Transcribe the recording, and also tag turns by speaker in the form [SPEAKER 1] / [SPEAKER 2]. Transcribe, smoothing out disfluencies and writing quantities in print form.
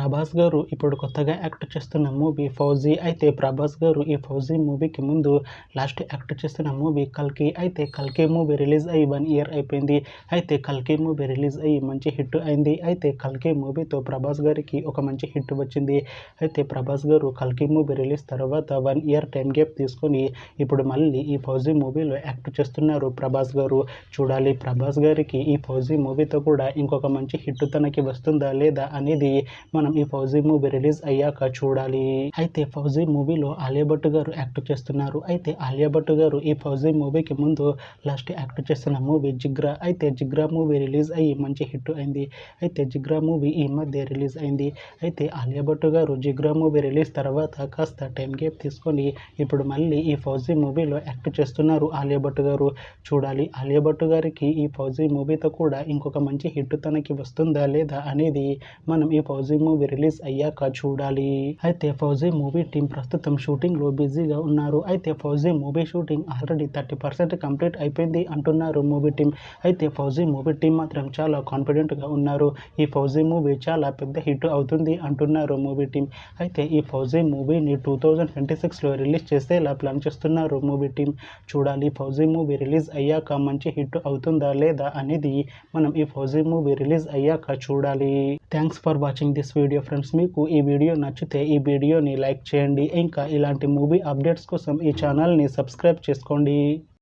[SPEAKER 1] ప్రభాస్ గారు ఇప్పుడు కొత్తగా యాక్ట్ చేస్తున్న మూవీ 'ఫౌజీ'. అయితే ప్రభాస్ గారు ఈ 'ఫౌజీ' మూవీకి ముందు లాస్ట్ యాక్ట్ చేస్తున్న మూవీ 'కల్కి'. అయితే 'కల్కి' మూవీ రిలీజ్ అయ్యి 1 ఇయర్ అయిపోయింది. అయితే 'కల్కి' మూవీ రిలీజ్ అయ్యి మంచి హిట్ అయింది. అయితే 'కల్కి' మూవీతో ప్రభాస్ గారికి ఒక మంచి హిట్ వచ్చింది. అయితే ప్రభాస్ గారు 'కల్కి' మూవీ రిలీజ్ తర్వాత 1 ఇయర్ టైం గ్యాప్ తీసుకొని ఇప్పుడు మళ్ళీ ఈ 'ఫౌజీ' మూవీలో యాక్ట్ చేస్తున్నారు ప్రభాస్ గారు. చూడాలి ప్రభాస్ గారికి ఈ 'ఫౌజీ' మూవీతో కూడా ఇంకొక మంచి హిట్ తనకి వస్తుందా లేదా అనేది మనం ఈ 'ఫౌజీ' మూవీ రిలీజ్ అయ్యాక చూడాలి. అయితే 'ఫౌజీ' మూవీలో ఆలియా భట్ గారు యాక్ట్ చేస్తున్నారు. అయితే ఆలియా భట్ గారు ఈ 'ఫౌజీ' మూవీకి ముందు లాస్ట్ యాక్ట్ చేస్తున్న మూవీ 'జిగ్రా'. అయితే 'జిగ్రా' మూవీ రిలీజ్ అయ్యి మంచి హిట్ అయింది. అయితే 'జిగ్రా' మూవీ ఈ మధ్య రిలీజ్ అయింది. అయితే ఆలియా భట్ గారు 'జిగ్రా' మూవీ రిలీజ్ తర్వాత కాస్త టైం గ్యాప్ తీసుకొని ఇప్పుడు మళ్ళీ ఈ 'ఫౌజీ' మూవీలో యాక్ట్ చేస్తున్నారు ఆలియా భట్ గారు. చూడాలి ఆలియా భట్ గారికి ఈ 'ఫౌజీ' మూవీతో కూడా ఇంకొక మంచి హిట్ తనకి వస్తుందా లేదా అనేది మనం ఈ 'ఫౌజీ' మూవీ రిలీజ్ అయ్యాక చూడాలి. అయితే 'ఫౌజీ' మూవీ టీం ప్రస్తుతం షూటింగ్లో బిజీగా ఉన్నారు. అయితే 'fauji' movie shooting already 30% complete అయిపోయింది అంటున్నారు మూవీ టీం. అయితే 'ఫౌజీ' మూవీ టీం మాత్రం చాలా కాన్ఫిడెంట్గా ఉన్నారు. ఈ 'ఫౌజీ' మూవీ చాలా పెద్ద హిట్ అవుతుంది అంటున్నారు మూవీ టీం. అయితే ఈ 'ఫౌజీ' మూవీని 2026లో రిలీజ్ చేసేలా ప్లాన్ చేస్తున్నారు మూవీ టీం. చూడాలి 'ఫౌజీ' మూవీ రిలీజ్ అయ్యాక మంచి హిట్ అవుతుందా లేదా అనేది మనం ఈ 'ఫౌజీ' మూవీ రిలీజ్ అయ్యాక చూడాలి. Thanks for watching this video friends. మీకు ఈ వీడియో నచ్చితే ఈ వీడియోని లైక్ చేయండి. ఇంకా ఇలాంటి మూవీ అప్డేట్స్ కోసం ఈ ఛానల్ని సబ్స్క్రైబ్ చేసుకోండి.